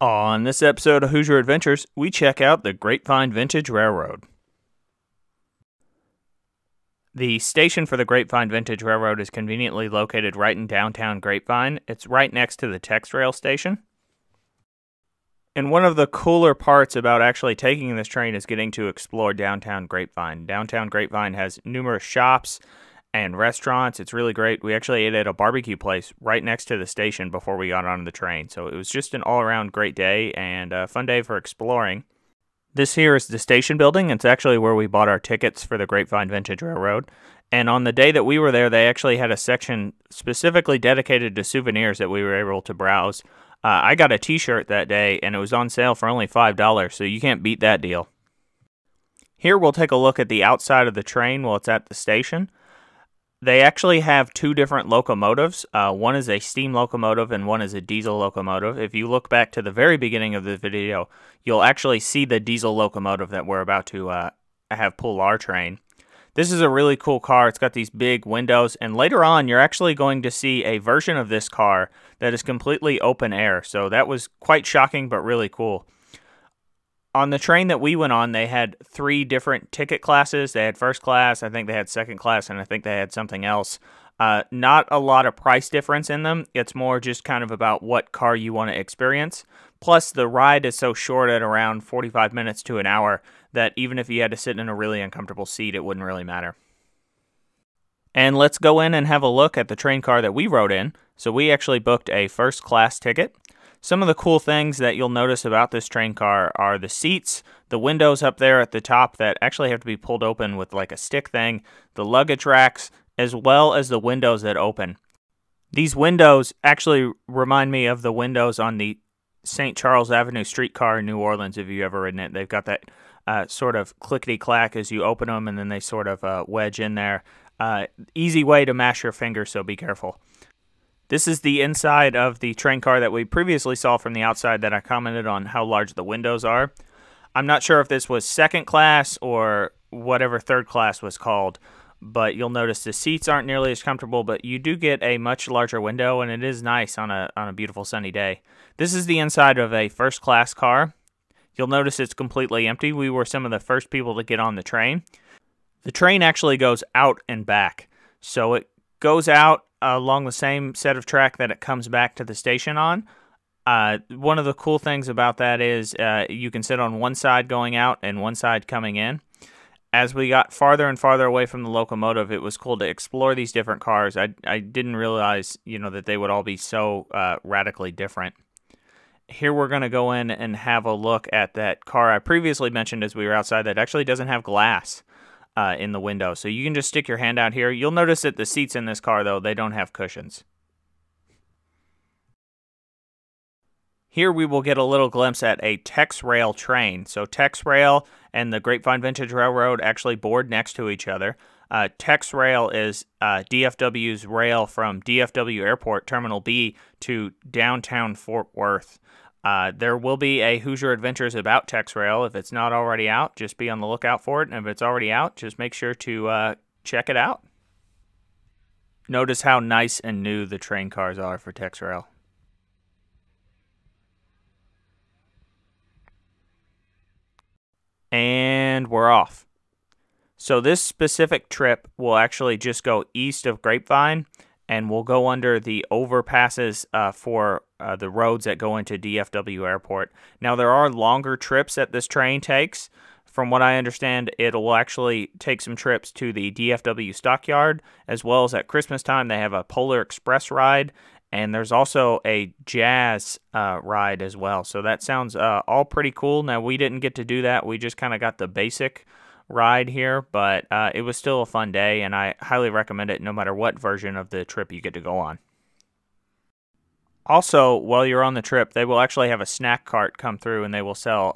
On this episode of Hoosier Adventures, we check out the Grapevine Vintage Railroad. The station for the Grapevine Vintage Railroad is conveniently located right in downtown Grapevine. It's right next to the TexRail station. And one of the cooler parts about actually taking this train is getting to explore downtown Grapevine. Downtown Grapevine has numerous shops and restaurants. It's really great. We actually ate at a barbecue place right next to the station before we got on the train. So it was just an all-around great day and a fun day for exploring. This here is the station building. It's actually where we bought our tickets for the Grapevine Vintage Railroad. And on the day that we were there, they actually had a section specifically dedicated to souvenirs that we were able to browse. I got a t-shirt that day, and it was on sale for only $5, so you can't beat that deal. Here we'll take a look at the outside of the train while it's at the station. They actually have two different locomotives. One is a steam locomotive and one is a diesel locomotive. If you look back to the very beginning of the video, you'll actually see the diesel locomotive that we're about to have pull our train. This is a really cool car. It's got these big windows, and later on you're actually going to see a version of this car that is completely open air. So that was quite shocking but really cool. On the train that we went on, they had three different ticket classes. They had first class, I think they had second class, and I think they had something else. Not a lot of price difference in them. It's more just kind of about what car you want to experience. Plus, the ride is so short at around 45 minutes to an hour that even if you had to sit in a really uncomfortable seat, it wouldn't really matter. And let's go in and have a look at the train car that we rode in. So we actually booked a first class ticket. Some of the cool things that you'll notice about this train car are the seats, the windows up there at the top that actually have to be pulled open with like a stick thing, the luggage racks, as well as the windows that open. These windows actually remind me of the windows on the St. Charles Avenue streetcar in New Orleans, if you've ever ridden it. They've got that sort of clickety-clack as you open them, and then they sort of wedge in there. Easy way to mash your fingers, so be careful. This is the inside of the train car that we previously saw from the outside that I commented on how large the windows are. I'm not sure if this was second class or whatever third class was called, but you'll notice the seats aren't nearly as comfortable, but you do get a much larger window, and it is nice on a beautiful sunny day. This is the inside of a first class car. You'll notice it's completely empty. We were some of the first people to get on the train. The train actually goes out and back, so it goes out along the same set of track that it comes back to the station on. One of the cool things about that is you can sit on one side going out and one side coming in. As we got farther and farther away from the locomotive, it was cool to explore these different cars. I didn't realize, that they would all be so radically different. Here we're going to go in and have a look at that car I previously mentioned as we were outside that actually doesn't have glass in the window. So you can just stick your hand out here. You'll notice that the seats in this car, though, they don't have cushions. Here we will get a little glimpse at a TexRail train. So TexRail and the Grapevine Vintage Railroad actually board next to each other. TexRail is DFW's rail from DFW Airport Terminal B to downtown Fort Worth. There will be a Hoosier Adventures about TexRail. If it's not already out, just be on the lookout for it. And if it's already out, just make sure to check it out. Notice how nice and new the train cars are for TexRail. And we're off. So this specific trip will actually just go east of Grapevine, and we'll go under the overpasses for the roads that go into DFW Airport. Now, there are longer trips that this train takes. From what I understand, it will actually take some trips to the DFW Stockyard, as well as at Christmas time, they have a Polar Express ride, and there's also a Jazz ride as well. So that sounds all pretty cool. Now, we didn't get to do that. We just kind of got the basic ride here, but it was still a fun day, and I highly recommend it no matter what version of the trip you get to go on. Also, while you're on the trip, they will actually have a snack cart come through, and they will sell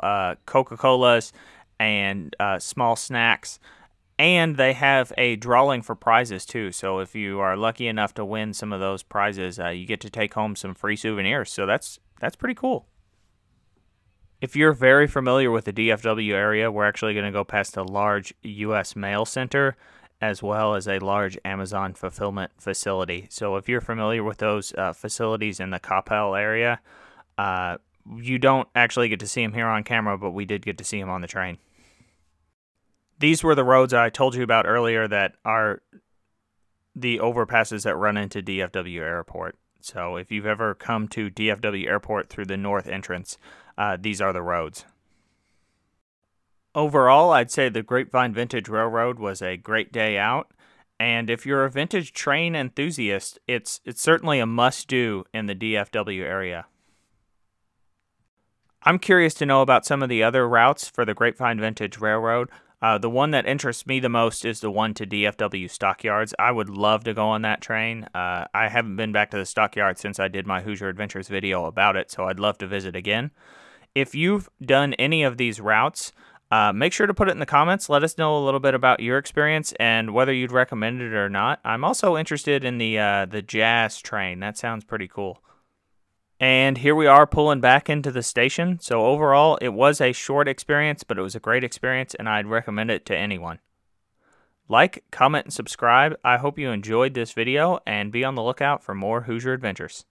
Coca-Colas and small snacks, and they have a drawing for prizes too. So if you are lucky enough to win some of those prizes, you get to take home some free souvenirs. So that's pretty cool. If you're very familiar with the DFW area, we're actually going to go past a large U.S. mail center as well as a large Amazon fulfillment facility. So if you're familiar with those facilities in the Coppell area, You don't actually get to see him here on camera, but we did get to see him on the train. These were the roads I told you about earlier that are the overpasses that run into DFW Airport. So if you've ever come to DFW Airport through the north entrance, these are the roads. Overall, I'd say the Grapevine Vintage Railroad was a great day out. And if you're a vintage train enthusiast, it's certainly a must-do in the DFW area. I'm curious to know about some of the other routes for the Grapevine Vintage Railroad. The one that interests me the most is the one to DFW Stockyards. I would love to go on that train. I haven't been back to the Stockyards since I did my Hoosier Adventures video about it, so I'd love to visit again. If you've done any of these routes, make sure to put it in the comments. Let us know a little bit about your experience and whether you'd recommend it or not. I'm also interested in the Jazz train. That sounds pretty cool. And here we are pulling back into the station. So overall, it was a short experience, but it was a great experience, and I'd recommend it to anyone. Like, comment, and subscribe. I hope you enjoyed this video, and be on the lookout for more Hoosier Adventures.